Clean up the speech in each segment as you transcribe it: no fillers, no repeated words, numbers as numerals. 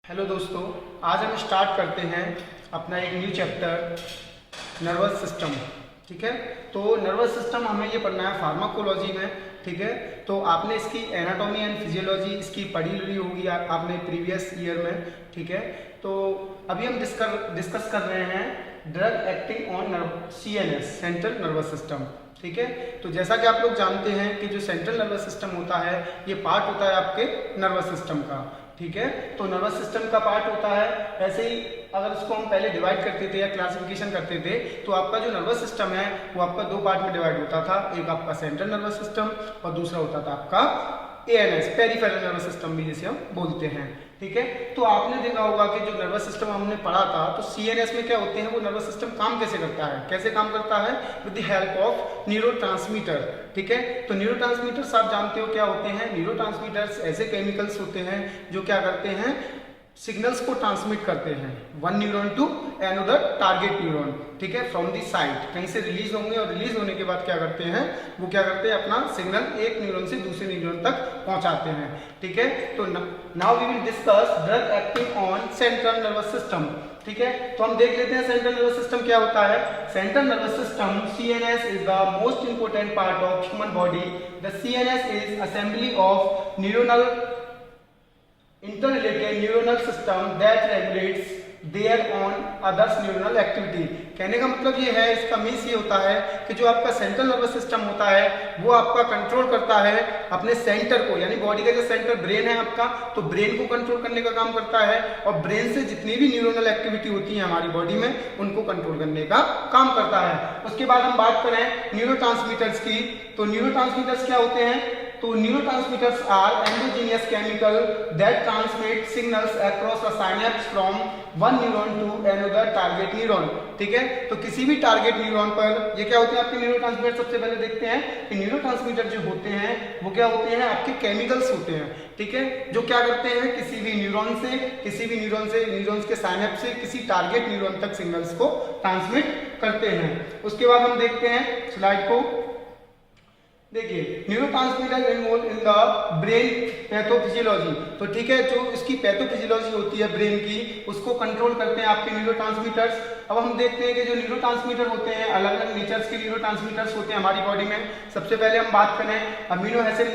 Hello दोस्तों, आज हम स्टार्ट करते हैं अपना एक न्यू चैप्टर नर्वस सिस्टम। ठीक है, तो नर्वस सिस्टम हमें ये पढ़ना है फार्माकोलॉजी में। ठीक है, तो आपने इसकी एनाटॉमी एंड फिजियोलॉजी इसकी पढ़ी ली होगी आपने प्रीवियस ईयर में। ठीक है, तो अभी हम डिस्कस कर रहे हैं drug acting on CNS, central nervous system. ठीक है, तो जैसा कि आप लोग जानते हैं कि जो सेंट्रल नर्वस सिस्टम होता है ये पार्ट होता है आपके नर्वस सिस्टम का। ठीक है, तो नर्वस सिस्टम का पार्ट होता है। ऐसे ही अगर उसको हम पहले डिवाइड करते थे या क्लासिफिकेशन करते थे तो आपका जो नर्वस सिस्टम है वो आपका दो पार्ट में डिवाइड होता था। एक आपका सेंट्रल नर्वस सिस्टम और दूसरा होता था आपका ANS, पेरिफेरल नर्वस सिस्टम भी जिसे हम बोलते हैं। ठीक है, तो आपने देखा होगा कि जो नर्वस सिस्टम हमने पढ़ा था तो CNS में क्या होते हैं, वो नर्वस सिस्टम काम कैसे करता है, कैसे काम करता है, with the help of neurotransmitter. ठीक है, तो न्यूरोट्रांसमीटर्स आप जानते हो क्या होते हैं। न्यूरोट्रांसमीटर्स ऐसे केमिकल्स होते हैं जो क्या करते हैं, सिग्नल्स को ट्रांसमिट करते हैं one neuron to another target neuron. ठीक है, फ्रॉम दी साइट कहीं से रिलीज होंगे और रिलीज होने के बाद क्या करते हैं, वो क्या करते हैं अपना सिग्नल एक न्यूरॉन से दूसरे न्यूरॉन तक पहुंचाते हैं। ठीक है, तो now we will discuss drug acting on central nervous system. ठीक है, तो हम देख लेते हैं सेंट्रल नर्वस सिस्टम क्या होता है। Central nervous system CNS is the most important part of human body. The CNS is assembly of neuronal interrelated neuronal system that regulates their own others neuronal activity। कहने का मतलब ये है, इसका means ये होता है कि जो आपका सेंट्रल नर्वस सिस्टम होता है वो आपका कंट्रोल करता है अपने सेंटर को, यानी बॉडी का जो सेंटर ब्रेन है आपका, तो ब्रेन को कंट्रोल करने का काम करता है और ब्रेन से जितनी भी न्यूरोनल एक्टिविटी होती है हमारी बॉडी में उनको कंट्रोल करने का काम करता है। उसके बाद हम बात करें न्यूरोट्रांसमीटर्स की, तो न्यूरोट्रांसमीटर्स क्या होते हैं, तो neurotransmitters are endogenous chemical that transmit signals across the synapse from one neuron to another target neuron. ठीक है, तो किसी भी टारगेट न्यूरॉन पर ये क्या होते हैं आपके न्यूरोट्रांसमीटर। सबसे पहले देखते हैं कि न्यूरोट्रांसमीटर जो होते हैं वो क्या होते हैं, आपके केमिकल्स होते हैं। ठीक है, जो क्या करते हैं किसी भी न्यूरॉन्स के साइनेप्स से किसी टारगेट न्यूरॉन तक सिग्नल्स को ट्रांसमिट करते हैं। उसके बाद हम देखते हैं स्लाइड को, देखिए neurotransmitter involve in the brain pathophysiology. तो ठीक है, जो इसकी पैथोफिजियोलॉजी होती है ब्रेन की उसको कंट्रोल करते हैं आपके न्यूरोट्रांसमीटर्स। अब हम देखते हैं कि जो न्यूरोट्रांसमीटर होते हैं अलग अलग नेचर्स के न्यूरोट्रांसमीटर्स होते हैं हमारी बॉडी में। सबसे पहले हम बात करें amino acid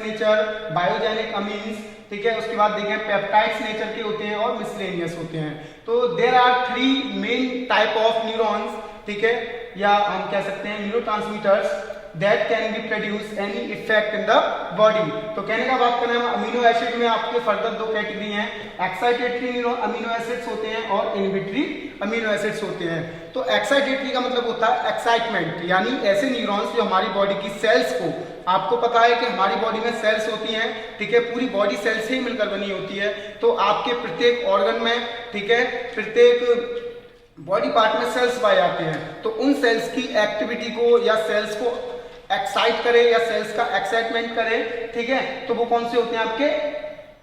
nature, biogenic amines. ठीक है, उसके बाद देखें पेप्टाइड्स नेचर के होते हैं और मिसलेनियस होते हैं। तो there are 3 main type of neurons. ठीक है, या हम कह सकते हैं neurotransmitters that can be produce any effect in the body। तो कहने का बात करें हम अमीनो एसिड में आपके फर्दर दो कैटेगरी हैं, एक्साइटेटरी अमीनो एसिड्स होते हैं और इनहिबिटरी अमीनो एसिड्स होते हैं। तो एक्साइटेटरी का मतलब होता है एक्साइटमेंट, यानी ऐसे न्यूरॉन्स जो हमारी बॉडी की सेल्स को, आपको पता है कि हमारी बॉडी में सेल्स होती हैं। ठीक है, पूरी बॉडी सेल से ही मिलकर बनी होती है। तो आपके प्रत्येक ऑर्गन में, ठीक है, प्रत्येक बॉडी पार्ट में सेल्स पाए जाते हैं। तो उन सेल्स की एक्टिविटी को या सेल्स को एक्साइट करे या सेल्स का एक्साइटमेंट करे, ठीक है, तो वो कौन से होते हैं आपके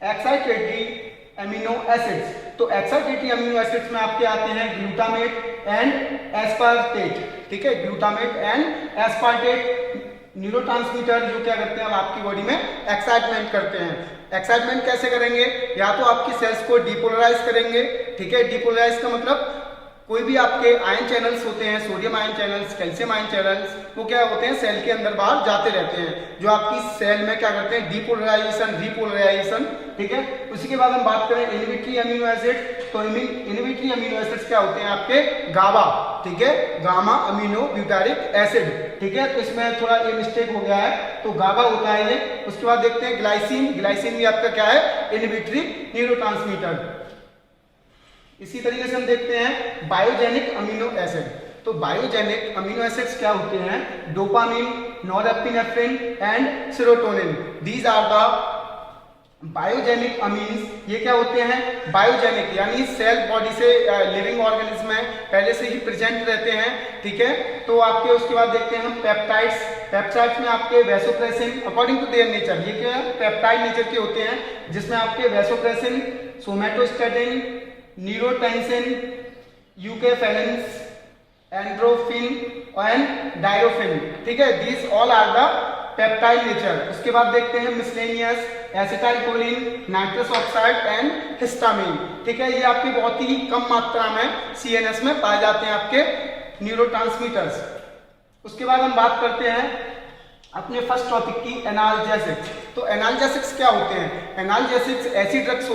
एक्साइटेटरी अमीनो एसिड्स। तो एक्साइटेटरी अमीनो एसिड्स में आपके आते हैं ग्लूटामेट एंड एस्पार्टेट। ठीक है, ग्लूटामेट एंड एस्पार्टेट न्यूरोट्रांसमीटर जो क्या करते हैं अब आपकी बॉडी में एक्साइटमेंट करते हैं। एक्साइटमेंट कैसे करेंगे, या तो आपकी सेल्स को डिपोलराइज करेंगे। ठीक है, डिपोलराइज का मतलब कोई भी आपके आयन चैनल्स होते हैं, sodium ion channels, calcium ion channels, वो क्या होते हैं सेल के अंदर बाहर जाते रहते हैं, जो आपकी सेल में क्या करते हैं डिपोलराइजेशन, रिपोलराइजेशन। ठीक है, उसी के बाद हम बात करें इनहिबिटरी अमीनो एसिड। तो इनहिबिटरी अमीनो एसिड्स क्या होते हैं आपके गाबा। ठीक है, गामा अमीनो ब्यूटारिक एसिड। ठीक है, तो इसमें थोड़ा ये मिस्टेक हो गया है, तो गाबा होता है ये। उसके बाद देखते हैं ग्लाइसिन। ग्लाइसिन भी आपका क्या है, इनहिबिटरी न्यूरोट्रांसमीटर। इसी तरीके से हम देखते हैं बायोजेनिक अमीनो एसिड। तो बायोजेनिक अमीनो एसिड्स क्या होते हैं, dopamine, norepinephrine and serotonin. These are the biogenic amines. ये क्या होते हैं, बायोजेनिक यानी सेल बॉडी से लिविंग ऑर्गेनिज्म में पहले से ही प्रेजेंट रहते हैं। ठीक है, तो आपके उसके बाद देखते हैं हम पेप्टाइड्स। पेप्टाइड्स में आपके vasopressin according to their nature, ये क्या पेप्टाइड नेचर के होते हैं, जिसमें आपके vasopressin, somatostatin, neurotensin, enkephalins, endorphin and dynorphin. ठीक है, these all are the peptide nature. उसके बाद देखते हैं miscellaneous, acetylcholine, nitrous oxide and histamine. ठीक है, ये आपके बहुत ही कम मात्रा में सीएनएस में पाए जाते हैं आपके न्यूरोट्रांसमीटर्स। उसके बाद हम बात करते हैं अपने फर्स्ट टॉपिक की, एनाल्जेसिक्स। तो एनाल्जेसिक्स क्या होते हैं? एनाल्जेसिक्स ऐसी ड्रग्स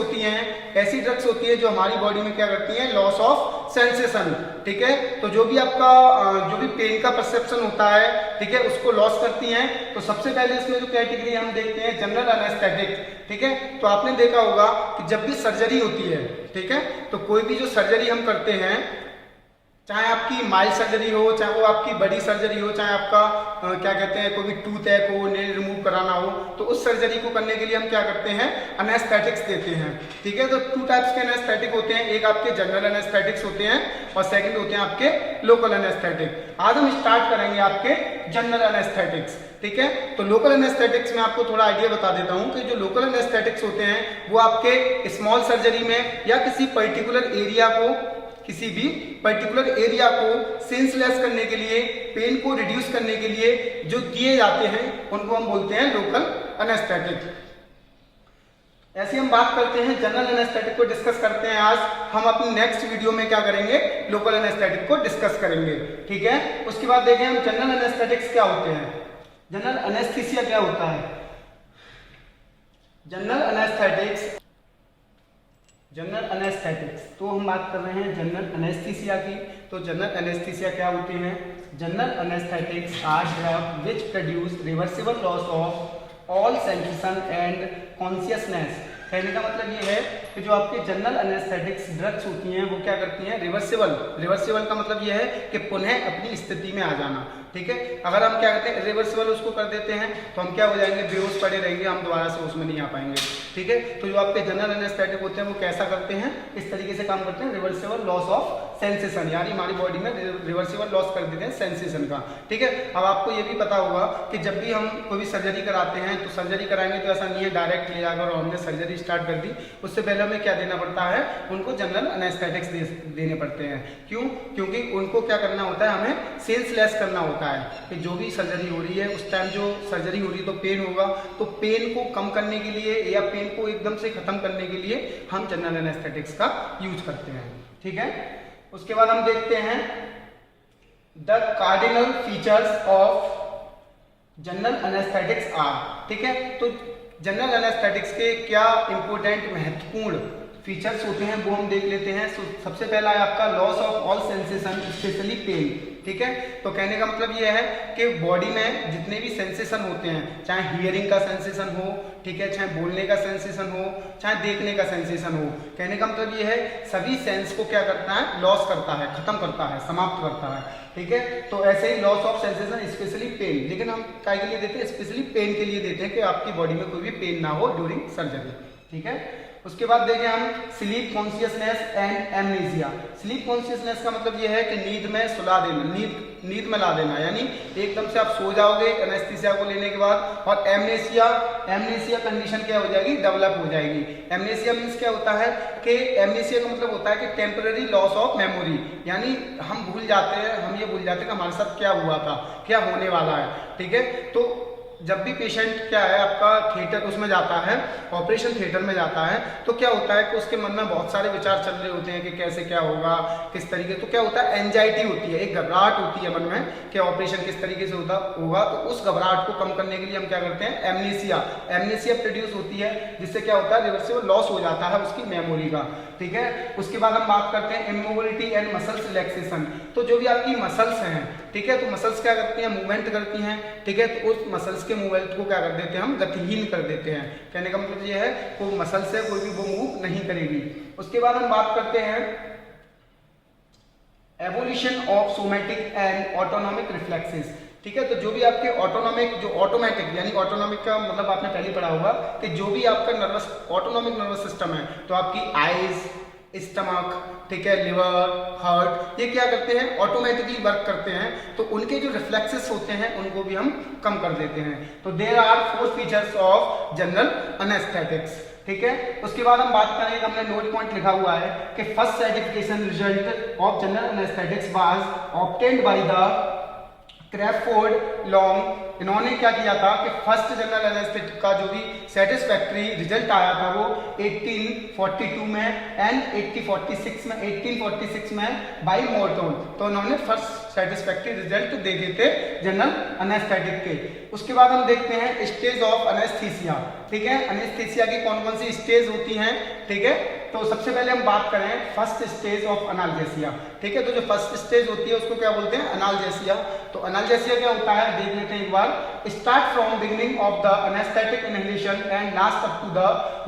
होती हैं जो हमारी बॉडी में क्या करती हैं, लॉस ऑफ सेंसेशन। ठीक है, तो जो भी आपका जो भी पेन का परसेप्शन होता है, ठीक है, उसको लॉस करती हैं। तो सबसे पहले इसमें जो कैटेगरी हम देखते हैं, जनरल एनेस्थेटिक। ठीक है, तो आपने देखा होगा कि जब भी सर्जरी होती है, ठीक है, तो कोई भी जो सर्जरी हम करते हैं, चाहे आपकी माइल्ड सर्जरी हो, चाहे वो आपकी बड़ी सर्जरी हो, चाहे आपका क्या कहते हैं कोई भी टूथ है को नेल रिमूव कराना हो, तो उस सर्जरी को करने के लिए हम क्या करते हैं, एनेस्थेटिक्स देते हैं। ठीक है, तो 2 टाइप्स के एनेस्थेटिक होते हैं, एक आपके जनरल एनेस्थेटिक्स होते हैं और सेकंड होते हैं आपके लोकल एनेस्थेटिक। आज हम स्टार्ट करेंगे आपके जनरल एनेस्थेटिक्स। ठीक है, तो लोकल एनेस्थेटिक्स में आपको थोड़ा आइडिया बता देता हूं कि जो लोकल एनेस्थेटिक्स होते हैं वो आपके स्मॉल सर्जरी में या किसी पर्टिकुलर एरिया को सेंसलेस करने के लिए, पेन को रिड्यूस करने के लिए जो दिए जाते हैं उनको हम बोलते हैं लोकल एनेस्थेटिक। ऐसे हम बात करते हैं जनरल एनेस्थेटिक को डिस्कस करते हैं। आज हम अपनी नेक्स्ट वीडियो में क्या करेंगे, लोकल एनेस्थेटिक को डिस्कस करेंगे। ठीक है, उसके बाद देखें हम जनरल एनेस्थेटिक्स क्या होते हैं, जनरल एनेस्थीसिया क्या होता है। जनरल एनेस्थेटिक्स, तो हम बात कर रहे हैं जनरल एनेस्थीसिया की। तो जनरल एनेस्थीसिया क्या होती हैं? General anaesthetics are drug which produce reversible loss of all sensation and consciousness. कहने का मतलब ये है कि जो आपके जनरल एनेस्थेटिक्स ड्रग्स होती हैं वो क्या करती हैं, रिवर्सिबल का मतलब ये है कि पुनः अपनी स्थिति में आ जाना। ठीक है, अगर हम क्या करते हैं रिवर्सिबल उसको कर देते हैं तो हम क्या हो जाएंगे, बेहोश पड़े रहेंगे, हम दोबारा से उसमें नहीं आ पाएंगे। ठीक है, तो जो आपके जनरल एनेस्थेटिक होते हैं वो कैसा करते हैं, इस तरीके से काम करते हैं, रिवर्सिबल लॉस ऑफ सेंसेशन, यानी हमारी बॉडी में रिवर्सिबल लॉस कर देते हैं सेंसेशन का। ठीक है, अब आपको ये भी पता होगा कि जब भी हम कोई भी सर्जरी कराते हैं तो सर्जरी कराएंगे तो ऐसा नहीं है डायरेक्ट ले जाकर और हमने सर्जरी स्टार्ट कर दी, उससे पहले हमें क्या देना पड़ता है, उनको जनरल एनेस्थेटिक्स देने पड़ते हैं। क्यों? क्योंकि उनको क्या करना होता है, हमें सेंसलेस करना होता है कि जो भी सर्जरी हो रही है उस टाइम जो सर्जरी हो रही है तो पेन होगा, तो पेन को कम करने के लिए या पेन को एकदम से खत्म करने के लिए हम जनरल एनेस्थेटिक्स का यूज करते हैं। ठीक है, उसके बाद हम देखते हैं the cardinal features of general anaesthetics are. ठीक है, तो जनरल एनेस्थेटिक्स के क्या इंपॉर्टेंट महत्वपूर्ण फीचर्स होते हैं वो हम देख लेते हैं। सबसे पहला है आपका loss of all sensation specially pain. ठीक है, तो कहने का मतलब ये है कि बॉडी में जितने भी सेंसेशन होते हैं, चाहे हियरिंग का सेंसेशन हो, ठीक है, चाहे बोलने का सेंसेशन हो, चाहे देखने का सेंसेशन हो, कहने का मतलब ये है सभी सेंस को क्या करता है, लॉस करता है, खत्म करता है, समाप्त करता है। ठीक है, तो ऐसे ही loss of sensation specially pain, लेकिन हम क्या के लिए देते हैं, स्पेशली पेन के लिए देते हैं कि आपकी बॉडी में कोई भी पेन ना हो ड्यूरिंग सर्जरी। ठीक है, उसके बाद देखें हम sleep consciousness and amnesia. Sleep consciousness का मतलब यह है कि नींद में सुला देना, नींद में ला देना, यानी एकदम से आप सो जाओगे एनेस्थीसिया को लेने के बाद। और एमनेसिया कंडीशन क्या हो जाएगी, डेवलप हो जाएगी। एमनेसिया मीन्स क्या होता है कि एमनेसिया का मतलब होता है कि टेम्पररी लॉस ऑफ मेमोरी, यानी हम भूल जाते हैं, हम ये भूल जाते हैं कि हमारे साथ क्या हुआ था, क्या होने वाला है। ठीक है, तो जब भी पेशेंट क्या है आपका थिएटर उसमें जाता है, ऑपरेशन थिएटर में जाता है, तो क्या होता है कि उसके मन में बहुत सारे विचार चल रहे होते हैं कि कैसे क्या होगा, किस तरीके, तो क्या होता है एंजाइटी होती है, एक घबराहट होती है मन में कि ऑपरेशन किस तरीके से होगा। तो उस घबराहट को कम करने के लिए हम क्या करते हैं, एमनेसिया प्रोड्यूस होती है, जिससे क्या होता है रिवर्सिबल लॉस हो जाता है उसकी मेमोरी का। ठीक है, उसके बाद हम बात करते हैं इमोबिलिटी एंड मसल्स रिलैक्सेशन। तो जो भी आपकी मसल्स हैं, ठीक है, तो मसल्स क्या करती हैं, मूवमेंट करती हैं। ठीक है, तो उस मसल्स के मूवमेंट को क्या कर देते हैं, हम गतिहीन कर देते हैं। कहने का मतलब ये है वो मसल्स है कोई भी वो मूव नहीं करेगी। उसके बाद हम बात करते हैं evolution of somatic and autonomic reflexes. ठीक है, तो जो भी आपके ऑटोमेटिक यानी ऑटोनॉमिक का मतलब आपने पहले पढ़ा होगा कि जो भी आपका ऑटोनॉमिक नर्वस सिस्टम है, तो आपकी आईज, स्टमक, ठीक है, लिवर, हार्ट, ये क्या करते हैं, ऑटोमेटिकली वर्क करते हैं। तो उनके जो रिफ्लेक्सेस होते हैं उनको भी हम कम कर देते हैं। तो there are 4 features of general anaesthetics. ठीक है, उसके बाद हम बात करेंगे, हमने नोट पॉइंट लिखा हुआ है कि first certification result of general anaesthetics was obtained by the Crawford long, इन्होंने क्या किया था कि फर्स्ट जनरल एनेस्थेटिक का जो भी सेटिस्फैक्ट्री रिजल्ट आया था वो 1842 में एंड 1846 में बाई मोर्टोन, तो उन्होंने फर्स्ट सेटिस्फैक्ट्री रिजल्ट देखे थे जनरल एनेस्थेटिक के। उसके बाद हम देखते हैं स्टेज ऑफ एनेस्थीसिया, ठीक है, एनेस्थीसिया की कौन कौन सी स्टेज होती हैं, ठीक है। तो सबसे पहले हम बात करें फर्स्ट स्टेज ऑफ एनाल्जेसिया, ठीक है। तो जो फर्स्ट स्टेज होती है उसको क्या बोलते हैं, एनाल्जेसिया। तो एनाल्जेसिया क्या होता है देख लेते हैं एक बार। Start from beginning of the anaesthetic inhalation and last up to the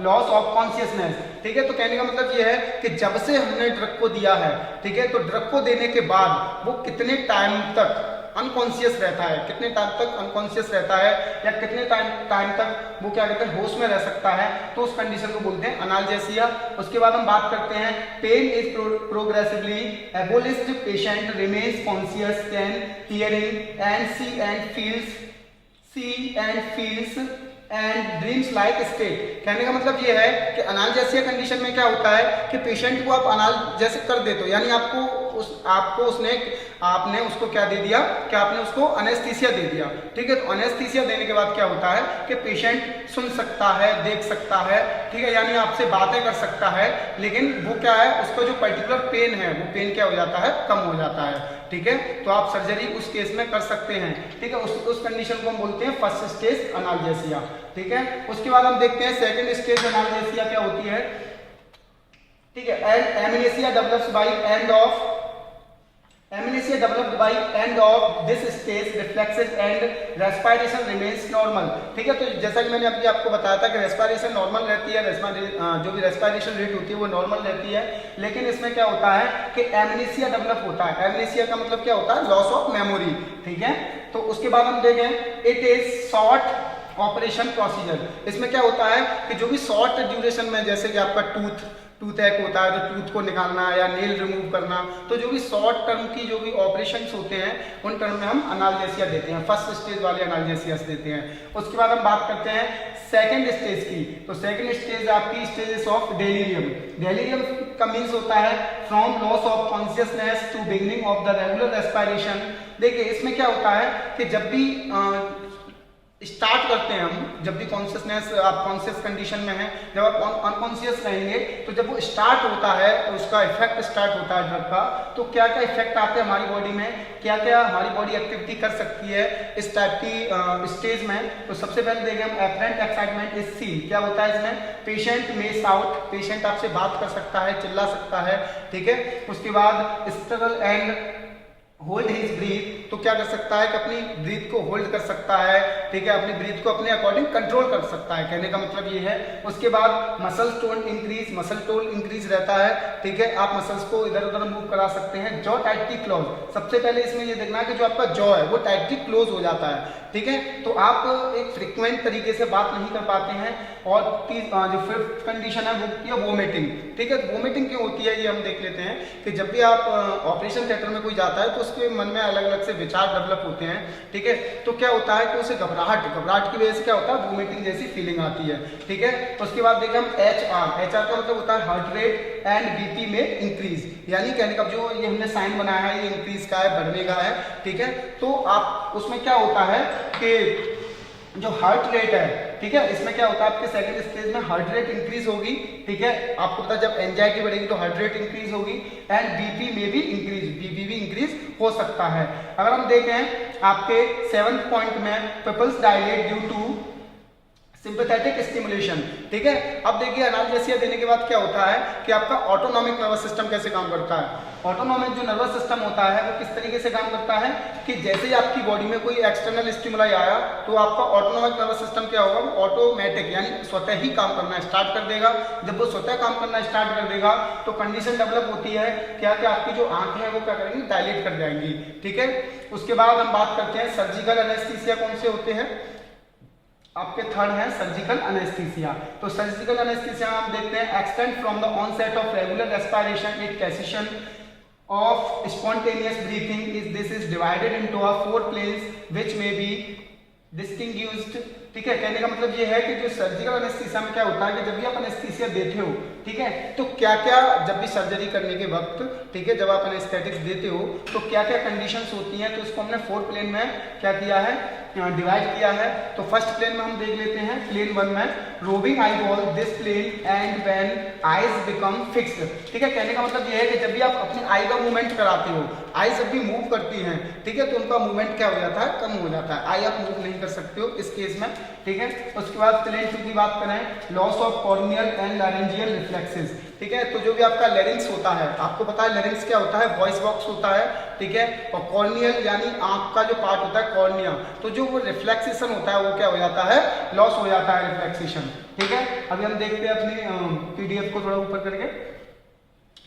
loss of consciousness, ठीक है। तो कहने का मतलब ये है कि जब से हमने ड्रग को दिया है, ठीक है, तो ड्रग को देने के बाद वो कितने टाइम तक अनकॉन्शियस रहता है, कितने टाइम तक अनकॉन्शियस रहता है या कितने टाइम तक वो क्या कहते हैं होश में रह सकता है, तो उस कंडीशन को बोलते हैं एनाल्जेसिया। उसके बाद हम बात करते हैं pain is progressively abolished, patient remains conscious, can hearing and see and feels and dreams like state. कहने का मतलब ये है कि एनाल्जेसिया कंडीशन में क्या होता है कि पेशेंट को आप एनाल्जेसिक कर देते हो, यानी आपने उसको क्या दे दिया कि आपने उसको एनेस्थीसिया दे दिया, ठीक है। तो एनेस्थीसिया देने के बाद क्या होता है कि पेशेंट सुन सकता है, देख सकता है, ठीक है, यानी आपसे बातें कर सकता है, लेकिन वो क्या है उसका जो पर्टिकुलर पेन है वो पेन क्या हो जाता है, कम हो जाता है, ठीक है। तो आप सर्जरी उस केस में कर सकते हैं, ठीक है। उस कंडीशन को हम बोलते हैं फर्स्ट स्टेज एनाल्जेसिया, ठीक है। उसके बाद हम देखते हैं सेकंड स्टेज एनाल्जेसिया क्या होती है, ठीक है। Amnesia develops by end of this stage reflexes and respiration remains normal, ठीक है। तो जैसा कि मैंने अभी आपको बताया था कि रेस्पिरेशन नॉर्मल रहती है, जो भी रेस्पिरेशन रेट होती है वो नॉर्मल रहती है, लेकिन इसमें क्या होता है कि एमनेसिया डेवलप होता है। एमनेसिया का मतलब क्या होता है, लॉस ऑफ मेमोरी, ठीक है। तो उसके बाद हम देखें it is short operation procedure. इसमें क्या होता है कि जो भी शॉर्ट ड्यूरेशन में, जैसे कि आपका टूथ एक होता है, तो टूथ को निकालना या नेल रिमूव करना, तो जो भी शॉर्ट टर्म की जो भी ऑपरेशंस होते हैं उन टर्म में हम एनाल्जेसिया देते हैं, फर्स्ट स्टेज वाले एनाल्जेसिया देते हैं। उसके बाद हम बात करते हैं सेकंड स्टेज की। तो सेकंड स्टेज आपकी स्टेजेस ऑफ डेलीरियम। डेलीरियम का मीन्स होता है from loss of consciousness to beginning of the regular respiration. देखिए इसमें क्या होता है कि जब भी स्टार्ट करते हैं हम, जब भी कॉन्शियसनेस आप कॉन्शियस कंडीशन में हैं, जब आप अनकॉन्शियस रहेंगे, तो जब वो स्टार्ट होता है, उसका इफेक्ट स्टार्ट होता है ड्रग का, तो क्या क्या इफेक्ट आते हैं हमारी बॉडी में, क्या क्या हमारी बॉडी एक्टिविटी कर सकती है इस टाइप की स्टेज में। तो सबसे पहले देखें हम एफरेंट एक्साइटमेंट इज सीन। क्या होता है इसमें, पेशेंट में साउट, पेशेंट आपसे बात कर सकता है, चिल्ला सकता है, ठीक है। उसके बाद struggle and hold his breath, तो क्या कर सकता है कि अपनी ब्रीथ को होल्ड कर सकता है, ठीक है, अपनी ब्रीथ को अपने अकॉर्डिंग कंट्रोल कर सकता है, कहने का मतलब ये है। उसके बाद muscle tone increase, muscle tone increase रहता है, ठीक है, आप मसल्स को इधर उधर मूव करा सकते हैं। जॉ टाइटली क्लोज, सबसे पहले इसमें ये देखना है कि जो आपका जॉ है वो टाइटली क्लोज हो जाता है, ठीक है। तो आप एक फ्रिक्वेंट तरीके से बात नहीं कर पाते हैं। और जो फिफ्थ कंडीशन है वो की वोमिटिंग, ठीक है। वोमिटिंग क्यों होती है ये हम देख लेते हैं कि जब भी आप ऑपरेशन थिएटर में कोई जाता है तो उसके मन में अलग अलग से विचार डेवलप होते हैं, ठीक है। तो क्या होता है कि उसे घबराहट की वजह से क्या होता है, वोमिटिंग जैसी फीलिंग आती है, ठीक है। तो उसके बाद देखें हम HR का मतलब होता है हार्ट रेट एंड BP में इंक्रीज, यानी कहने का जो ये हमने साइन बनाया है ये इंक्रीज का है, बढ़ने का है, ठीक है। तो आप उसमें क्या होता है कि जो हार्ट रेट है, ठीक है, इसमें क्या होता है आपके सेकंड स्टेज में हार्ट रेट इंक्रीज होगी, ठीक है। आपको पता है जब एंजाइटी बढ़ेगी तो हार्ट रेट इंक्रीज होगी एंड BP में भी इंक्रीज हो सकता है। अगर हम देखें आपके 7th पॉइंट में pupils dilate due to sympathetic stimulation, ठीक है। अब देखिए एनाल्जेसिया देने के बाद क्या होता है कि आपका ऑटोनॉमिक नर्वस सिस्टम कैसे काम करता है। ऑटोनॉमिक जो नर्वस सिस्टम होता है वो किस तरीके से काम करता है कि जैसे ही आपकी बॉडी में कोई एक्सटर्नल स्टिमुलाई आया तो आपका ऑटोनॉमिक नर्वस सिस्टम क्या होगा, वो ऑटोमेटिक यानी स्वतः ही काम करना स्टार्ट कर देगा। जब वो स्वतः काम करना स्टार्ट कर देगा तो कंडीशन डेवलप होती है क्या कि आपकी जो आंखें हैं वो क्या करेंगी, डायलेट कर जाएंगी, ठीक है। उसके बाद हम बात करते हैं सर्जिकल एनेस्थीसिया कौन से होते हैं। आपके थर्ड है सर्जिकल एनेस्थीसिया। तो सर्जिकल एनेस्थीसिया हम देखते हैं extend from the onset of regular respiration it cessation of spontaneous breathing is this is divided into a 4 planes which may be distinguished ठीक है, कहने का मतलब ये है कि जो सर्जिकल एनेस्थीसिया में क्या होता है कि जब भी आप एनेस्थीसिया देते हो, ठीक है, तो क्या क्या जब भी सर्जरी करने के वक्त, ठीक है, जब आप एनेस्थेटिक्स देते हो तो क्या क्या कंडीशंस होती हैं, तो इसको हमने 4 प्लेन में क्या किया है, डिवाइड किया है। तो फर्स्ट प्लेन में हम देख लेते हैं, प्लेन 1 में roving eye ball this plane and when eyes become fixed, ठीक है, कहने का मतलब ये है कि जब भी आप अपनी आई का मूवमेंट कराते हो, आई जब भी मूव करती हैं, ठीक है, तो उनका मूवमेंट क्या हो जाता है, कम हो जाता है, आई आप मूव नहीं कर सकते हो इस केस में, ठीक है। उसके बाद प्लेन 2 की बात करें, loss of corneal and laryngeal reflexes, ठीक है, तो जो भी आपका लैरिंग्स होता है, आपको पता है लैरिंग्स क्या होता है, वॉइस बॉक्स होता है, ठीक है, और कॉर्नियल यानी आंख का जो पार्ट होता है कॉर्निया, तो जो वो रिफ्लेक्सेशन होता है वो क्या हो जाता है, लॉस हो जाता है रिफ्लेक्सेशन, ठीक है। अभी हम देखते हैं अपनी पीडीएफ को थोड़ा ऊपर करके,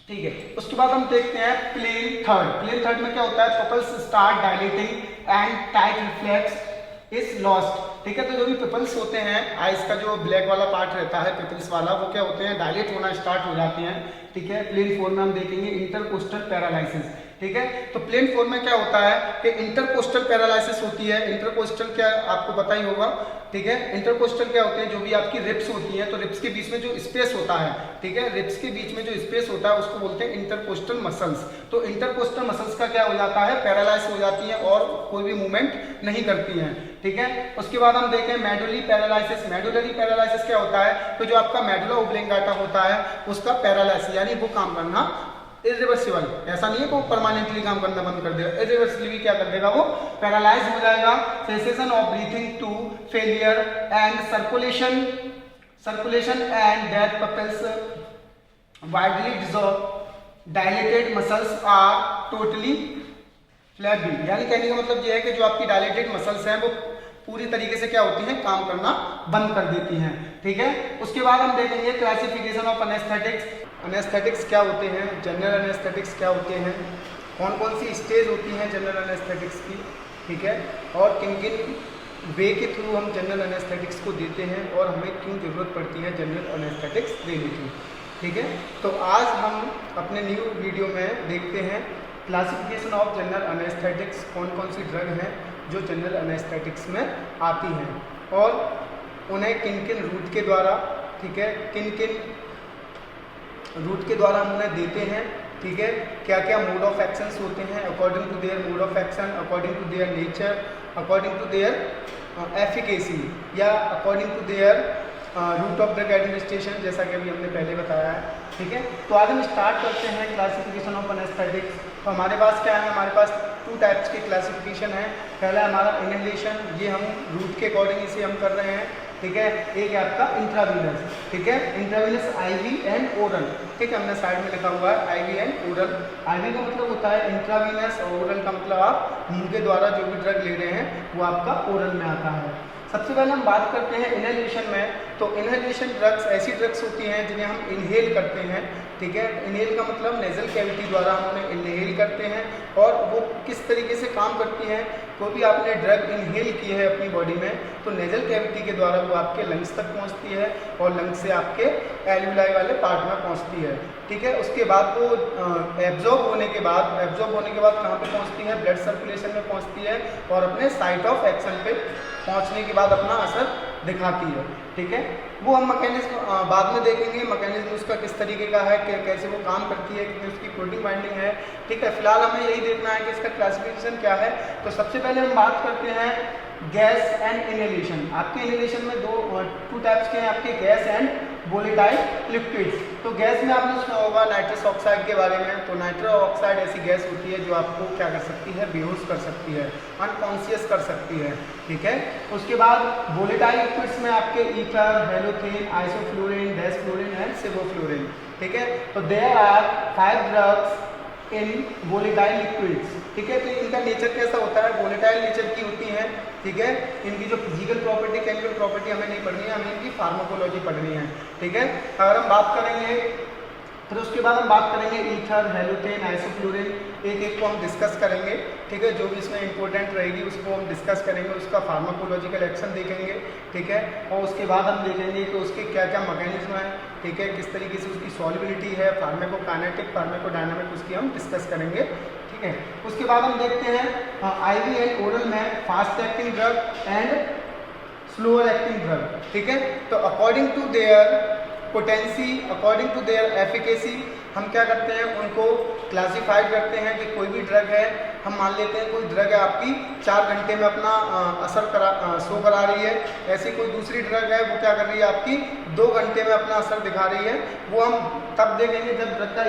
ठीक है। उसके बाद हम देखते हैं प्लेन थर्ड। प्लेन थर्ड में क्या होता है, pupils start dilating and tight reflex is lost, ठीक है, तो जो भी पिपल्स होते हैं, आइज का जो ब्लैक वाला पार्ट रहता है पिपल्स वाला, वो क्या होते हैं, डायलेट होना स्टार्ट हो जाते हैं, ठीक है। प्लेन 4 में हम देखेंगे इंटरकोस्टल पैरालिसिस, ठीक है। तो प्लेन 4 में क्या होता है कि इंटरकोस्टल पैरालिसिस होती है। इंटरकोस्टल क्या आपको पता ही होगा, ठीक है। इंटरकोस्टल क्या होते हैं, जो भी आपकी रिब्स होती हैं, तो रिब्स के बीच में जो स्पेस होता है, ठीक है, रिब्स के बीच में जो स्पेस होता है उसको बोलते हैं इंटरकोस्टल मसल्स। तो इंटरकोस्टल मसल्स का क्या हो जाता है, पैरालाइज हो जाती हैं और कोई भी मूवमेंट नहीं करती हैं, ठीक है। उसके बाद हम देखें मेडुलरी पैरालिसिस। मेडुलरी पैरालिसिस क्या होता है, तो जो आपका मेडुला ओब्लिंगाटा होता है उसका पैरालिसिस यानी वो काम करना इरिवर्सिबल, ऐसा नहीं है कि वो परमानेंटली काम करना बंद कर देगा, इरिवर्सिबली क्या कर देगा, वो पैरालाइज हो जाएगा। Cessation of breathing to failure and circulation and death pupils widely dissolve dilated muscles are totally flabby, यानी कहने का मतलब ये है कि जो आपकी डायलेटेड मसल्स हैं वो पूरी तरीके से क्या होती हैं, काम करना बंद कर देती हैं, ठीक है। उसके बाद हम देखेंगे क्लासिफिकेशन ऑफ एनेस्थेटिक्स। एनेस्थेटिक्स क्या होते हैं, जनरल एनेस्थेटिक्स क्या होते हैं, कौन कौन सी स्टेज होती हैं जनरल एनेस्थेटिक्स की, ठीक है, और किन किन वे के थ्रू हम जनरल एनेस्थेटिक्स को देते हैं और हमें क्यों ज़रूरत पड़ती है जनरल एनेस्थेटिक्स देने की, ठीक है। तो आज हम अपने न्यू वीडियो में देखते हैं क्लासिफिकेशन ऑफ जनरल एनेस्थेटिक्स, कौन कौन सी ड्रग हैं जो जनरल एनेस्थेटिक्स में आती हैं और उन्हें किन किन रूट के द्वारा, ठीक है, किन किन रूट के द्वारा हम उन्हें देते हैं, ठीक है, क्या क्या मोड ऑफ एक्शंस होते हैं according to their mode of action, according to their nature, according to their efficacy या according to their route of drug administration, जैसा कि अभी हमने पहले बताया है, ठीक है। तो आज हम स्टार्ट करते हैं क्लासिफिकेशन ऑफ एनेस्थेटिक्स। तो हमारे पास क्या है, हमारे पास 2 टाइप्स के क्लासिफिकेशन है। पहला हमारा इनहेलेशन, ये हम रूट के अकॉर्डिंग इसे हम कर रहे हैं, ठीक है। एक है आपका इंट्रावीनस, ठीक है, इंट्रावीनस आईवी एंड ओरल, ठीक है, हमने साइड में लिखा हुआ है आईवी एंड ओरल। आईवी का मतलब होता है इंट्रावीनस और ओरल का मतलब आप मुंह के द्वारा जो भी ड्रग ले रहे हैं वो आपका ओरल में आता है। सबसे पहले हम बात करते हैं इनहेलेशन में। तो इनहेलेशन ड्रग्स ऐसी ड्रग्स होती हैं जिन्हें हम इनहेल करते हैं, ठीक है। इनहेल का मतलब नेजल कैविटी द्वारा हम उन्हें इनहेल करते हैं और वो किस तरीके से काम करती हैं, कोई भी आपने ड्रग इनहेल की है अपनी बॉडी में तो नेजल कैविटी के द्वारा वो आपके लंग्स तक पहुंचती है और लंग्स से आपके एल्विलाई वाले पार्ट में पहुंचती है, ठीक है। उसके बाद वो एब्जॉर्ब होने के बाद कहाँ पे पहुंचती है, ब्लड सर्कुलेशन में पहुंचती है और अपने साइट ऑफ एक्शन पे पहुंचने के बाद अपना असर दिखाती है, ठीक है। वो हम मैकेनिज्म बाद में देखेंगे, मैकेनिज्म उसका किस तरीके का है, कैसे वो काम करती है, कितनी उसकी प्रोटीन बाइंडिंग है, ठीक है। फिलहाल हमें यही देखना है कि इसका क्लासिफिकेशन क्या है। तो सबसे पहले हम बात करते हैं गैस एंड इनहेलेशन। आपके इनहेलेशन में 2 टाइप्स के हैं आपके, गैस एंड वोलेटाइल लिक्विड्स। तो गैस में आपने सुना होगा नाइट्रस ऑक्साइड के बारे में। तो नाइट्रस ऑक्साइड ऐसी गैस होती है जो आपको क्या कर सकती है, बेहोश कर सकती है, अनकॉन्शियस कर सकती है, ठीक है। उसके बाद वोलेटाइल लिक्विड्स में आपके ether, halothane, isoflurane, desflurane and sevoflurane, ठीक है। तो there are 5 drugs in volatile liquids, ठीक है। तो इनका नेचर कैसा होता है, वोलेटाइल नेचर की होती है, ठीक है। इनकी जो फिजिकल प्रॉपर्टी, केमिकल प्रॉपर्टी हमें नहीं पढ़नी है, हमें इनकी फार्माकोलॉजी पढ़नी है, ठीक है। अगर हम बात करेंगे फिर उसके बाद हम बात करेंगे ईथर, हेलोथेन, आइसोफ्लोरिन, एक को हम डिस्कस करेंगे, ठीक है। जो भी इसमें इंपॉर्टेंट रहेगी उसको हम डिस्कस करेंगे, उसका फार्माकोलॉजिकल एक्शन देखेंगे, ठीक है। और उसके बाद हम देखेंगे कि उसके क्या क्या मैकेनिज्म है, ठीक है, किस तरीके से उसकी सॉल्युबिलिटी है, फार्माकोकाइनेटिक, फार्माकोडायनामिक, उसकी हम डिस्कस करेंगे, ठीक है। उसके बाद हम देखते हैं आईवी एंड ओरल में fast acting drug and slower acting drug, ठीक है। तो according to their potency, according to their efficacy, हम क्या करते हैं, उनको क्लासिफाइड करते हैं कि कोई भी ड्रग है, हम मान लेते हैं कोई ड्रग है आपकी 4 घंटे में अपना असर शो करा रही है, ऐसी कोई दूसरी ड्रग है वो क्या कर रही है आपकी 2 घंटे में अपना असर दिखा रही है। वो हम तब देखेंगे जब ड्रग का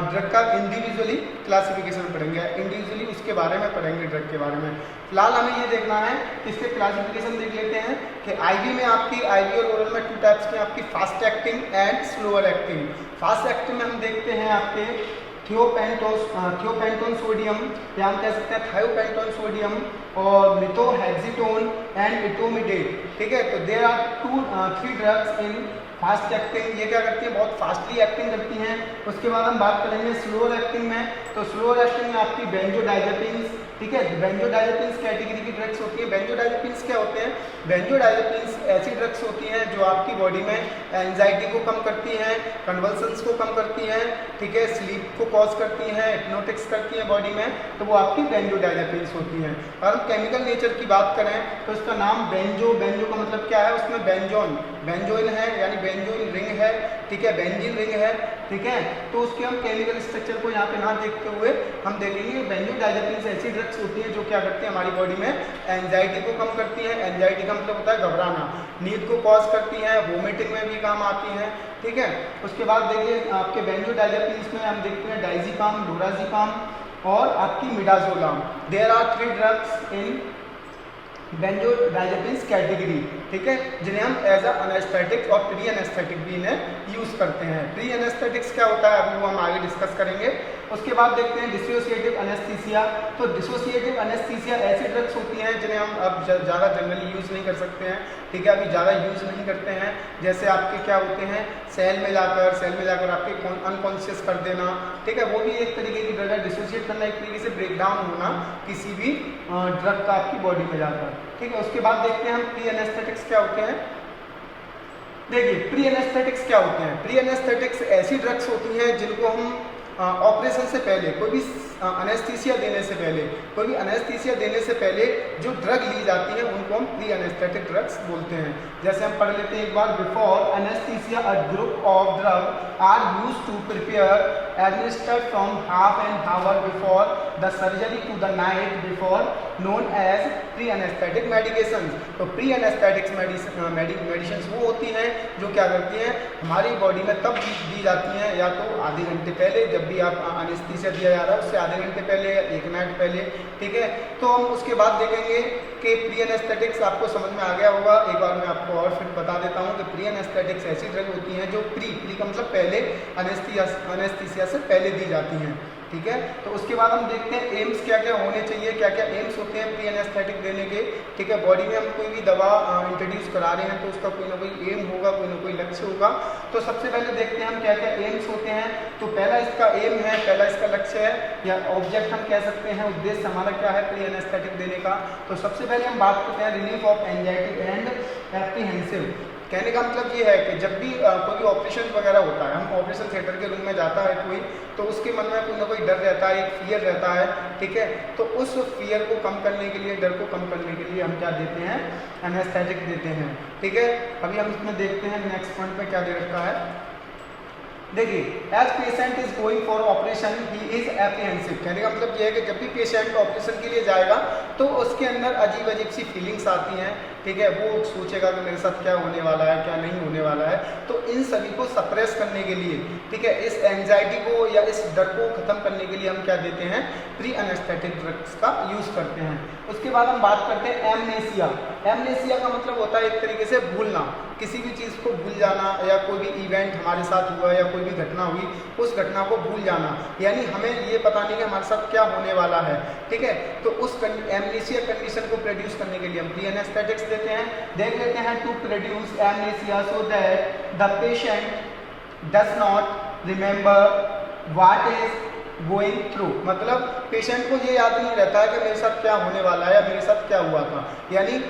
ड्रग का इंडिविजुअली क्लासिफिकेशन पढ़ेंगे, इंडिविजुअली उसके बारे में पढ़ेंगे ड्रग के बारे में। फिलहाल हमें ये देखना है कि इसके क्लासिफिकेशन देख लेते हैं कि आईवी में आपकी, आईवी और ओरल में 2 टाइप्स की आपकी fast acting and slower acting. Fast acting में हम देखते हैं आपके थियोपेंटोन सोडियम, या हम कह सकते हैं थायोपेंटोन सोडियम, और मिथोहेक्सिटोन एंड इटोमिडेट, ठीक है। तो there are 3 drugs in fast acting, ये क्या करती है, बहुत फास्टली एक्टिंग करती हैं। उसके बाद हम बात करेंगे स्लोअर एक्टिंग में, तो स्लोअर एक्टिंग में आपकी बेंजोडाइजेपिन्स, ठीक है। बेंजोडाइजेपिन्स कैटेगरी की ड्रग्स होती है। बेंजोडाइजेपिन्स क्या होते हैं, बेंजोडाइजेपिन्स ऐसी ड्रग्स होती हैं जो आपकी बॉडी में एंजाइटी को कम करती हैं, कन्वल्सन्स को कम करती हैं, ठीक है, स्लीप को कॉज करती हैं, हिप्नोटिक्स करती हैं बॉडी में, तो वो आपकी बेंजोडाइजेपिन्स होती हैं। और हम केमिकल नेचर की बात करें तो इसका नाम बेंजो का मतलब क्या है, उसमें बेंजोइन है, यानी बेंजोइन रिंग है, ठीक है, बेंजीन रिंग है, ठीक है। तो उसके हम केमिकल स्ट्रक्चर को यहाँ पे ना देखते हुए हम देखेंगे बेंजोडाइजेपिन्स ऐसी ड्रग्स होती हैं जो क्या करती है हमारी बॉडी में एंजाइटी को कम करती है। एंजाइटी का मतलब होता है घबराना, नींद को कॉज करती है, वोमिटिंग में भी काम आती है, ठीक है। उसके बाद देखिए आपके बेंजोडाइजेपिन्स में हम देखते हैं डाइजीपाम, लोराजीपाम और आपकी midazolam. There are 3 drugs in benzodiazepines category, ठीक है, जिन्हें हम एज अ एनेस्थेटिक और प्री एनेस्थेटिक भी इन्हें यूज करते हैं। प्री एनेस्थेटिक्स क्या होता है अभी वो हम आगे डिस्कस करेंगे। उसके बाद देखते हैं डिसोसिएटिव एनेस्थीसिया। तो डिसोसिएटिव एनेस्थीसिया ऐसी ड्रग्स होती हैं जिन्हें हम अब ज़्यादा जनरली यूज़ नहीं कर सकते हैं, ठीक है, अभी ज़्यादा यूज़ नहीं करते हैं। जैसे आपके क्या होते हैं, सेल में जाकर आपके अनकॉन्शियस कर देना, ठीक है, वो भी एक तरीके की ड्रग है। डिसोसिएट करना एक तरीके से ब्रेक डाउन होना किसी भी ड्रग का आपकी बॉडी में जाकर, ठीक है। उसके बाद देखते हैं हम प्री एनेस्थेटिक्स क्या होते हैं। देखिए प्री एनेस्थेटिक्स क्या होते हैं। प्री एनेस्थेटिक्स ऐसी ड्रग्स होती हैं जिनको हम ऑपरेशन से पहले, कोई भी एनेस्थीसिया देने से पहले जो ड्रग ली जाती है उनको हम प्री एनेस्थेटिक ड्रग्स बोलते हैं। जैसे हम पढ़ लेते हैं एक बार, before anaesthesia a group of drug are used to prepare administered from half an hour before the surgery to the night before, known as pre anaesthetic medication. तो प्री एनेस्थेटिक्स मेडिसिन वो होती हैं जो क्या करती हैं हमारी बॉडी में तब दी जाती हैं, या तो आधे घंटे पहले, जब भी आप एनेस्थीसिया दिया जा रहा है उससे आधे घंटे पहले या 1 मिनट पहले, ठीक है। तो हम उसके बाद देखेंगे कि प्री एनेस्थेटिक्स आपको समझ में आ गया होगा। एक बार मैं आपको और फिर बता देता हूँ कि प्री एनेस्थेटिक्स ऐसी ड्रग होती हैं जो प्री का मतलब पहले, एनेस्थीसिया से पहले दी जाती हैं, ठीक है। तो उसके बाद हम देखते हैं एम्स क्या क्या होने चाहिए, क्या क्या एम्स होते हैं प्री एनेस्थेटिक देने के, ठीक है। बॉडी में हम कोई भी दवा इंट्रोड्यूस करा रहे हैं तो उसका कोई ना कोई एम होगा, कोई ना कोई लक्ष्य होगा। तो सबसे पहले देखते हैं हम क्या क्या एम्स होते हैं। तो पहला इसका एम है, पहला इसका लक्ष्य है या ऑब्जेक्ट हम कह सकते हैं, उद्देश्य हमारा क्या है प्री एनेस्थेटिक देने का। तो सबसे पहले हम बात करते हैं relief of anxiety and apprehensive. कहने का मतलब ये है कि जब भी कोई ऑपरेशन वगैरह होता है, हम ऑपरेशन थिएटर के रूम में जाता है कोई, तो उसके मन में कोई ना कोई डर रहता है, एक फियर रहता है, ठीक है। तो उस फियर को कम करने के लिए, डर को कम करने के लिए हम क्या देते हैं, एनेस्थेटिक देते हैं, ठीक है। अभी हम इसमें देखते हैं नेक्स्ट पॉइंट पे क्या दे रखा है। देखिए as patient is going for operation he is apprehensive. कहने का मतलब ये है कि जब भी पेशेंट ऑपरेशन के लिए जाएगा तो उसके अंदर अजीब अजीब सी फीलिंग्स आती हैं, ठीक है। वो सोचेगा कि मेरे साथ क्या होने वाला है, क्या नहीं होने वाला है। तो इन सभी को सप्रेस करने के लिए, ठीक है, इस एंजाइटी को या इस डर को खत्म करने के लिए हम क्या देते हैं, प्री एनेस्थेटिक ड्रग्स का यूज करते हैं। उसके बाद हम बात करते हैं एमनेसिया। एमनेसिया का मतलब होता है एक तरीके से भूलना, किसी भी चीज़ को भूल जाना, या कोई भी इवेंट हमारे साथ हुआ या कोई भी घटना हुई उस घटना को भूल जाना, यानी हमें ये पता नहीं कि हमारे साथ क्या होने वाला है, ठीक है। तो उस एमनेसिया कंडीशन को प्रोड्यूस करने के लिए हम प्री एनेस्थेटिक्स देते हैं। देख लेते हैं to produce amnesia so that the patient does not remember what is going through. मतलब पेशेंट को ये याद नहीं रहता है कि मेरे साथ क्या होने वाला है या मेरे साथ क्या हुआ था, यानी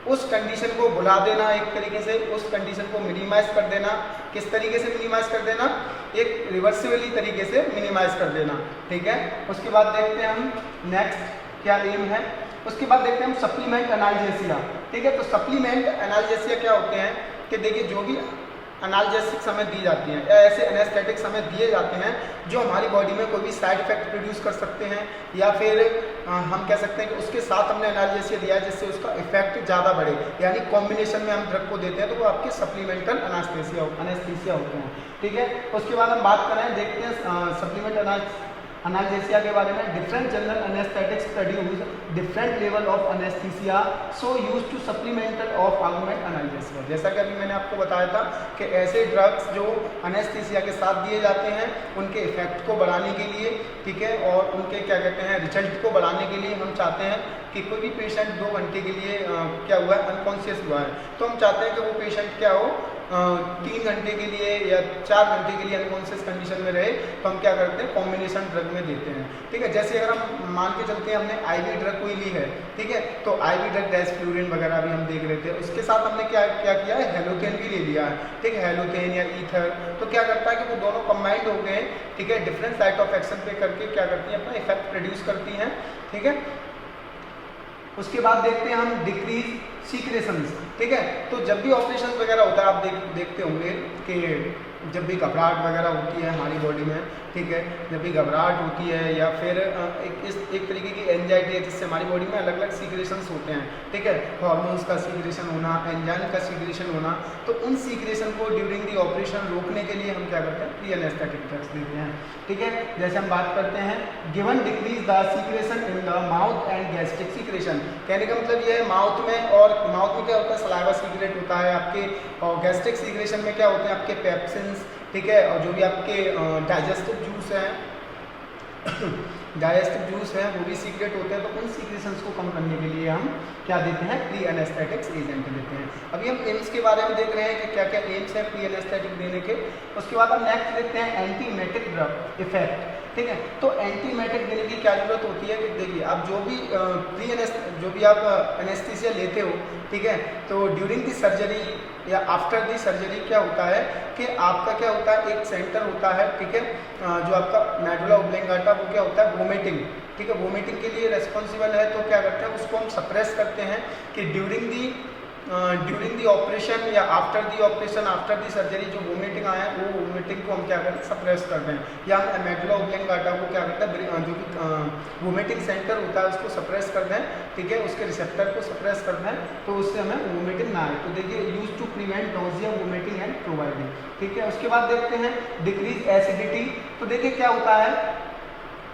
उस कंडीशन को भुला देना, एक तरीके से उस कंडीशन को मिनिमाइज कर देना। किस तरीके से मिनिमाइज कर देना, एक रिवर्सिबली तरीके से मिनिमाइज कर देना, ठीक है। उसके बाद देखते हैं हम नेक्स्ट क्या एम है। उसके बाद देखते हैं हम सप्लीमेंट एनाल्जेसिया। ठीक है, तो सप्लीमेंट एनाल्जेसिया क्या होते हैं कि देखिए जो भी एनाल्जेसिक्स हमें दी जाती हैं या ऐसे एनेस्थेटिक्स हमें दिए जाते हैं जो हमारी बॉडी में कोई भी साइड इफेक्ट प्रोड्यूस कर सकते हैं, या फिर हम कह सकते हैं कि उसके साथ हमने एनाल्जेसिया दिया है जिससे उसका इफेक्ट ज़्यादा बढ़े, यानी कॉम्बिनेशन में हम ड्रग को देते हैं तो वो आपके सप्लीमेंटल एनास्थेसिया होते हैं। ठीक है, उसके बाद हम बात करें देखते हैं सप्लीमेंट एनाल्जेसिया के बारे में। Different general anaesthetics produce different level of anaesthesia so use to supplemental of argument analgesia. जैसा कि अभी मैंने आपको बताया था कि ऐसे ड्रग्स जो एनेस्थीसिया के साथ दिए जाते हैं उनके इफेक्ट को बढ़ाने के लिए, ठीक है, और उनके क्या कहते हैं रिजल्ट को बढ़ाने के लिए हम चाहते हैं कि कोई भी पेशेंट 2 घंटे के लिए क्या हुआ है अनकॉन्शियस हुआ है, तो हम चाहते हैं कि वो पेशेंट क्या हो 3 घंटे के लिए या 4 घंटे के लिए अनकॉन्शियस कंडीशन में रहे, तो हम क्या करते हैं कॉम्बिनेशन ड्रग में देते हैं। ठीक है, जैसे अगर हम मान के चलते हैं हमने आईवी ड्रग कोई ली है, ठीक है, तो आईवी ड्रग डेस्फ्लूरिन वगैरह भी हम देख रहे थे, उसके साथ हमने क्या किया है हेलोकेन भी ले लिया है। ठीक है, हेलोकेन या ईथर, तो क्या करता है कि वो दोनों कंबाइंड हो गए, ठीक है, डिफरेंट साइट ऑफ एक्शन पे करके क्या करती हैं अपना इफेक्ट प्रोड्यूस करती हैं। ठीक है, उसके बाद देखते हैं हम डिक्रीज सीक्रेशंस। ठीक है, तो जब भी ऑपरेशन वगैरह होता है आप देखते होंगे कि जब भी घबराहट वगैरह होती है हमारी बॉडी में, ठीक है, जब भी घबराहट होती है या फिर एक तरीके की एंजाइटी है जिससे हमारी बॉडी में अलग अलग सीक्रेशंस होते हैं, ठीक है, हार्मोन्स का सीक्रेशन होना, एंजाइम का सीक्रेशन होना, तो उन सीक्रेशन को ड्यूरिंग दी ऑपरेशन रोकने के लिए हम क्या करते हैं प्री एनेस्थेटिक ड्रग्स देते हैं। ठीक है, जैसे हम बात करते हैं given decrease the secretion in the mouth and gastric secretion. कहने का मतलब ये है माउथ में, और माउथ में क्या होता है सलाइवा सीक्रेट होता है आपके, और गैस्ट्रिक सीक्रेशन में क्या होते हैं आपके पेप्सिन्स, ठीक है, और जो भी आपके डाइजेस्टिव जूस हैं डाइजेस्टिव जूस है वो भी सीक्रेट होते हैं, तो उन सीक्रेशंस को कम करने के लिए हम क्या देते हैं प्री एनेस्थेटिक्स एजेंट देते हैं। अभी हम एम्स के बारे में देख रहे हैं कि क्या क्या एम्स है प्री एनेस्थेटिक देने के। उसके बाद हम नेक्स्ट देखते हैं एंटीमेटिक ड्रग इफेक्ट। ठीक है, तो एंटीमेटिक देने की क्या जरूरत होती है कि देखिए आप जो भी आप एनेस्थीसिया लेते हो, ठीक है, तो ड्यूरिंग दी सर्जरी या आफ्टर दी सर्जरी क्या होता है कि आपका क्या होता है एक सेंटर होता है, ठीक है, जो आपका मेडुला ओब्लिंगाटा वो क्या होता है वोमिटिंग, ठीक है, वोमिटिंग के लिए रेस्पॉन्सिबल है। तो क्या करते हैं उसको हम सप्रेस करते हैं कि ड्यूरिंग दी ऑपरेशन या after the operation after the surgery जो वोमिटिंग आया है वो वोमिटिंग को हम क्या करते हैं सप्रेस करते हैं, या हम मेडुला ओब्लिंगाटा को क्या करते हैं जो भी वोमिटिंग सेंटर होता है उसको सप्रेस करते हैं, ठीक है, उसके रिसेप्टर को सप्रेस करते हैं, तो उससे हमें वोमिटिंग ना आए। तो देखिए use to prevent nausea vomiting and providing. ठीक है, उसके बाद देखते हैं डिक्रीज एसिडिटी। तो देखिए क्या होता है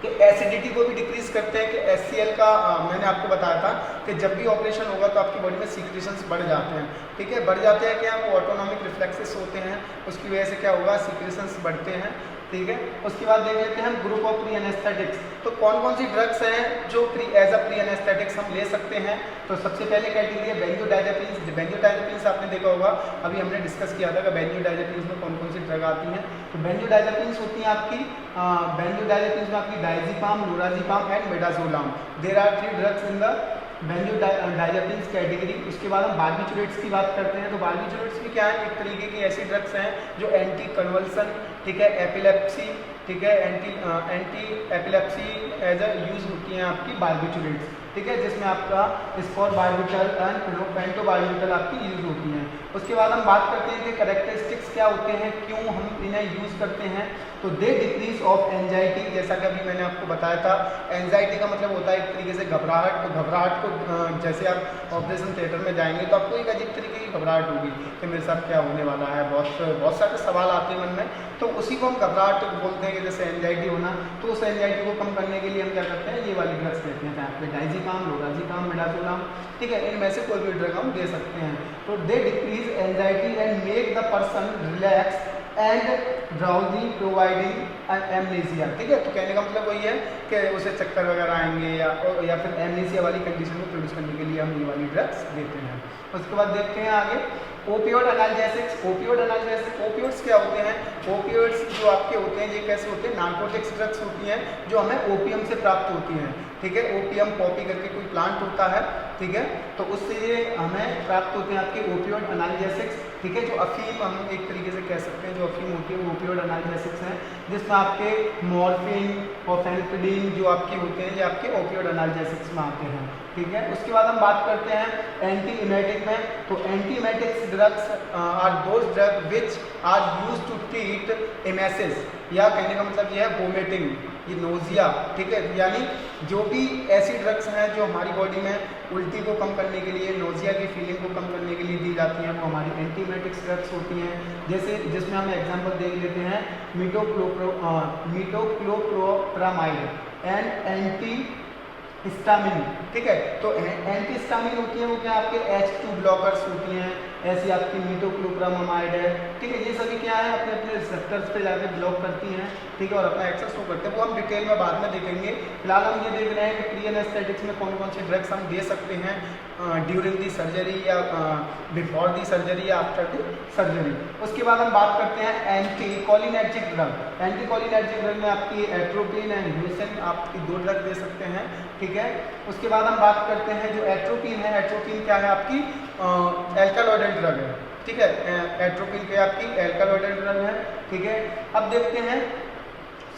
कि एसिडिटी को भी डिक्रीज करते हैं कि HCl का मैंने आपको बताया था कि जब भी ऑपरेशन होगा तो आपकी बॉडी में सीक्रेशंस बढ़ जाते हैं, ठीक है, बढ़ जाते हैं क्या वो ऑटोनॉमिक रिफ्लेक्सेस होते हैं, उसकी वजह से क्या होगा सीक्रेशंस बढ़ते हैं। ठीक है, उसके बाद देख लेते हैं हम ग्रुप ऑफ प्री एनेस्थेटिक्स। तो कौन कौन सी ड्रग्स हैं जो एज अ प्री एनेस्थेटिक्स हम ले सकते हैं। तो सबसे पहले कैटेगरी है बेंजोडाइजेपिन्स। बेंजोडाइजेपिन्स आपने देखा होगा, अभी हमने डिस्कस किया था कि बेंजोडाइजेपिन्स में कौन कौन सी ड्रग आती हैं। तो बेंजोडाइजेपिन्स होती हैं आपकी बेंजोडाइजेपिन्स में आपकी diazepam, lorazepam and midazolam. There are 3 drugs in the benzodiazepines category. उसके बाद हम बार्बिटूरेट्स की बात करते हैं। तो बार्बिटूरेट्स भी क्या है एक तरीके की ऐसी ड्रग्स हैं जो एंटी कन्वल्सन, ठीक है, एपिलेप्सी, ठीक है, anti epilepsy as a use होती हैं आपकी बार्बिटूरेट्स, ठीक है, जिसमें आपका स्कोरबार्बिटल एंड पेंटोबार्बिटल आपकी यूज होती हैं। उसके बाद हम बात करते हैं कि कैरेक्टरिस्टिक्स क्या होते हैं, क्यों हम इन्हें यूज़ करते हैं। तो दे डिक्रीज ऑफ एंजाइटी, जैसा कि अभी मैंने आपको बताया था एंजाइटी का मतलब होता है एक तरीके से घबराहट। तो घबराहट को जैसे आप ऑपरेशन थिएटर में जाएंगे तो आपको एक अजीब तरीके की घबराहट होगी कि मेरे साथ क्या होने वाला है, बहुत सारे सवाल आते हैं मन में, तो उसी को हम घबराहट बोलते हैं कि जैसे एंजाइटी होना। तो उस एंजाइटी को कम करने के लिए हम क्या करते हैं ये वाली ड्रग्स देते हैं, जहाँ पे डायज़ेपाम, लोराज़ेपाम, मिडाज़ोलाम, ठीक है, इनमें से कोई भी ड्रग हम दे सकते हैं। तो they decrease anxiety and make the person relax and drowsy providing amnesia. ठीक है, तो कहने का मतलब वही है कि उसे चक्कर वगैरह आएंगे या फिर एमनेसिया वाली कंडीशन को प्रोड्यूस करने के लिए हम ये वाली ड्रग्स देते हैं। उसके बाद देखते हैं आगे ओपियोड एनाल्जेसिक्स। ओपियोड्स क्या होते हैं। ओपियोड्स जो आपके होते हैं ये कैसे होते हैं नार्कोटिक्स ड्रग्स होती हैं जो हमें ओपियम से प्राप्त होती हैं। ठीक है, ओपियम पॉपी करके कोई प्लांट होता है, ठीक है। तो उससे ये हमें प्राप्त होते हैं आपके ओपियोइड एनाल्जेसिक्स, ठीक है। जो अफीम हम एक तरीके से कह सकते हैं, जो अफीम होती है वो ओपियोइड एनाल्जेसिक्स हैं, जिसमें आपके मॉर्फिन और फेनिथिलीन जो आपके होते हैं ये आपके ओपियोइड एनाल्जेसिक्स में आते हैं, ठीक है। उसके बाद हम बात करते हैं एंटी इमेटिक में। तो anti emetics drugs are those drug which are used to treat emesis, या कहने का मतलब ये है वोमिटिंग, ये नोजिया, ठीक है। यानी जो भी ऐसी ड्रग्स हैं जो हमारी बॉडी में उल्टी को कम करने के लिए, नोजिया की फीलिंग को कम करने के लिए दी जाती हैं, वो हमारी एंटीमेटिक्स ड्रग्स होती हैं। जैसे जिसमें हम एग्जांपल देख लेते हैं मीटोक्लोप्रामाइड एंड एंटी हिस्टामिन, ठीक है। तो एंटी हिस्टामिन होती है वो क्या आपके H2 ब्लॉकर्स होती हैं, ऐसी आपकी मीटोक्लोप्रामाइड है, ठीक है। ये सभी क्या है अपने अपने रिसेप्टर्स पे जाके ब्लॉक करती हैं, ठीक है, और अपना एक्सेस शो करते हैं, वो हम डिटेल में बाद में देखेंगे। फिलहाल हम ये देख रहे हैं कि प्री एनेस्थेटिक्स में कौन कौन सी ड्रग्स हम दे सकते हैं ड्यूरिंग दी सर्जरी या बिफोर दी सर्जरी या आफ्टर दी सर्जरी। उसके बाद हम बात करते हैं anti cholinergic drug. Anti cholinergic drug में आपकी एट्रोपिन एंड ह्यूसिन आपकी 2 ड्रग दे सकते हैं, ठीक है। उसके बाद हम बात करते हैं जो एट्रोपिन है, एट्रोपिन क्या है आपकी एल्कालॉइडल ड्रग है, ठीक है। एट्रोपिन क्या आपकी एल्कालॉइडल ड्रग है, ठीक है। अब देखते हैं,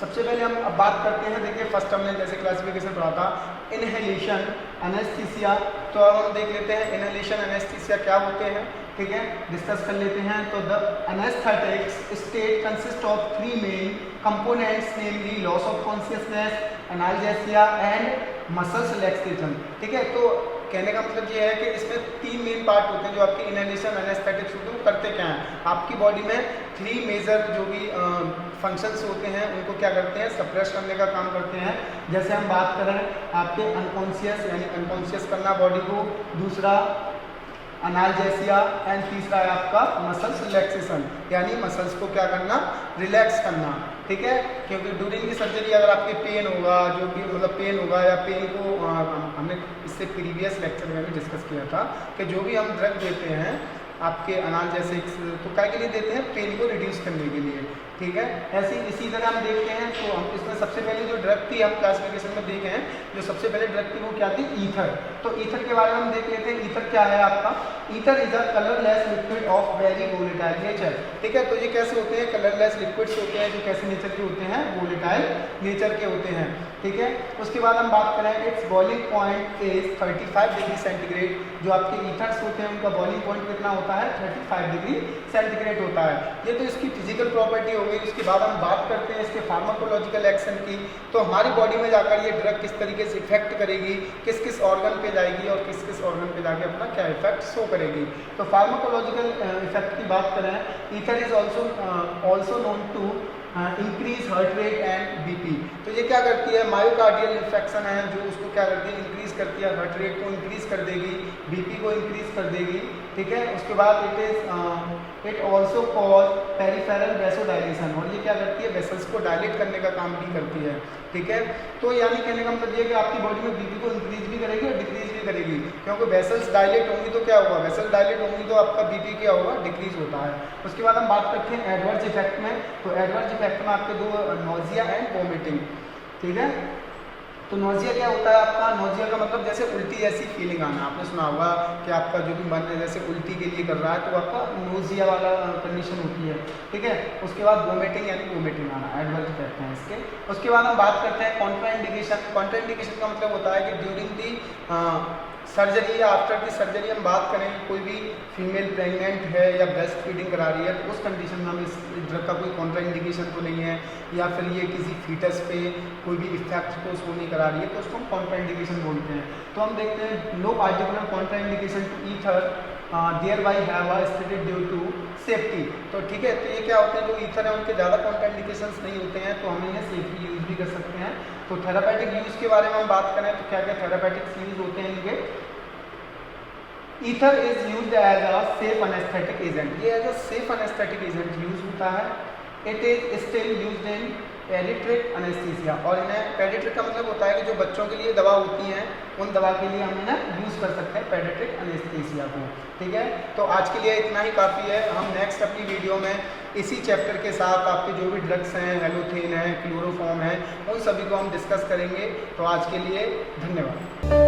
सबसे पहले हम अब बात करते हैं, देखिए फर्स्ट हमने जैसे क्लासिफिकेशन पढ़ा था इनहेलेशन एनेस्थीसिया, तो अब हम देख लेते हैं इनहेलेशन एनेस्थीसिया क्या होते हैं, ठीक है, डिस्कस कर लेते हैं। तो the anaesthetics state consist of 3 main components, namely loss of consciousness, analgesia and muscle relaxation, ठीक है। तो कहने का मतलब ये है कि इसमें 3 मेन पार्ट होते हैं जो आपके इनहेलेशन एनेस्थेटिक्स होते हैं, वो करते क्या हैं, आपकी बॉडी में 3 मेजर जो भी फंक्शंस होते हैं उनको क्या करते हैं, सप्रेस करने का काम करते हैं। जैसे हम बात करें आपके अनकॉन्शियस यानी अनकॉन्शियस करना बॉडी को, दूसरा एनाल्जेसिया एंड तीसरा है आपका मसल्स रिलैक्सेशन, यानी मसल्स को क्या करना, रिलैक्स करना, ठीक है। क्योंकि ड्यूरिंग की सर्जरी अगर आपके पेन होगा, जो भी मतलब पेन होगा या पेन को हमने इससे प्रीवियस लेक्चर में भी डिस्कस किया था कि जो भी हम ड्रग देते हैं आपके एनाल्जेसिक्स, तो क्या के लिए देते हैं, पेन को रिड्यूस करने के लिए, ठीक है। ऐसे इसी तरह हम देखते हैं, तो हम इसमें सबसे पहले जो ड्रग थी हम क्लासिफिकेशन में देखे हैं, जो सबसे पहले ड्रग थी वो क्या थी, ईथर। तो ईथर के बारे में हम देख लेते हैं, ईथर क्या है आपका, ether is a colourless liquid of very volatile nature, ठीक है। तो ये कैसे होते हैं, कलरलेस लिक्विड्स होते हैं जो कैसे नेचर के होते हैं, वोलेटाइल नेचर के होते हैं, ठीक है। उसके बाद हम बात करें it's boiling point is 35 degree centigrade, जो आपके ईथर्स होते हैं उनका बॉइलिंग पॉइंट कितना होता है, 35 डिग्री सेंटीग्रेड होता है। ये तो इसकी फिजिकल प्रॉपर्टी हो गई। उसके बाद हम बात करते हैं इसके फार्माकोलॉजिकल एक्शन की, तो हमारी बॉडी में जाकर ये ड्रग किस तरीके से इफेक्ट करेगी, किस किस ऑर्गन पे जाएगी और किस किस ऑर्गन पे जाके अपना क्या इफेक्ट शो करेगी। तो फार्माकोलॉजिकल इफेक्ट की बात करें, ether is also known to increase heart rate and BP. तो ये क्या करती है, मायोकार्डियल इन्फेक्शन है जो उसको क्या करती है, इंक्रीज करती है, हार्ट रेट को इंक्रीज कर देगी, बीपी को इंक्रीज कर देगी, ठीक है। उसके बाद it also cause peripheral vasodilation, और ये क्या करती है, वेसल्स को डायलेट करने का काम भी करती है, ठीक है। तो यानी कहने का मतलब ये कि आपकी बॉडी में बीपी को इंक्रीज भी करेगी और डिक्रीज भी करेगी, क्योंकि वेसल्स डायलेट होंगी तो क्या होगा, वेसल डायलेट होंगी तो आपका बीपी क्या होगा, डिक्रीज होता है। उसके बाद हम बात करते हैं एडवर्स इफेक्ट में, तो एडवर्स इफेक्ट में आपके 2 नोजिया एंड वोमिटिंग, ठीक है। तो नोजिया क्या होता है आपका, नोजिया का मतलब जैसे उल्टी जैसी फीलिंग आना, आपने सुना होगा कि आपका जो भी मन है जैसे उल्टी के लिए कर रहा है तो आपका नोजिया वाला कंडीशन होती है, ठीक है। उसके बाद वोमिटिंग यानी वोमिटिंग आना, एडवर्स इफेक्ट हैं इसके। उसके बाद हम बात करते हैं कॉन्ट्राइंडिकेशन। कॉन्ट्राइंडिकेशन का मतलब होता है कि ड्यूरिंग दी सर्जरी या आफ्टर दी सर्जरी हम बात करें, कोई भी फीमेल प्रेग्नेंट है या ब्रेस्ट फीडिंग करा रही है तो उस कंडीशन में हम इस ड्रग का कोई कॉन्ट्राइंडिकेशन तो नहीं है, या फिर ये किसी फीटस पे कोई भी इफेक्ट को शो नहीं करा रही है तो उसको हम कॉन्ट्राइंडिकेशन बोलते हैं। तो हम देखते हैं no particular contraindication to ether thereby have a stated due to safety. तो ठीक है, तो ये क्या होते हैं, जो ईथर है उनके ज़्यादा कॉन्ट्राइंडिकेशंस नहीं होते हैं, तो हम इन्हें सेफली यूज़ भी कर सकते हैं। तो थेरापेटिक यूज़ के बारे में हम बात करें तो क्या क्या थेरापेटिक्स यूज़ होते हैं इनके। Ether is used as a safe anaesthetic agent, ये as a safe anaesthetic agent use होता है। It is still used in paediatric anaesthesia, और इन्हें पेडिट्रिक का मतलब होता है कि जो बच्चों के लिए दवा होती हैं उन दवा के लिए हम इन्हें यूज़ कर सकते हैं पेडिट्रिक एनेस्थीसिया को, ठीक है। तो आज के लिए इतना ही काफ़ी है। हम नेक्स्ट अपनी वीडियो में इसी चैप्टर के साथ आपके जो भी ड्रग्स हैं, हेलोथेन है, क्लोरोफॉर्म है, उन सभी को हम डिस्कस करेंगे। तो आज के लिए धन्यवाद।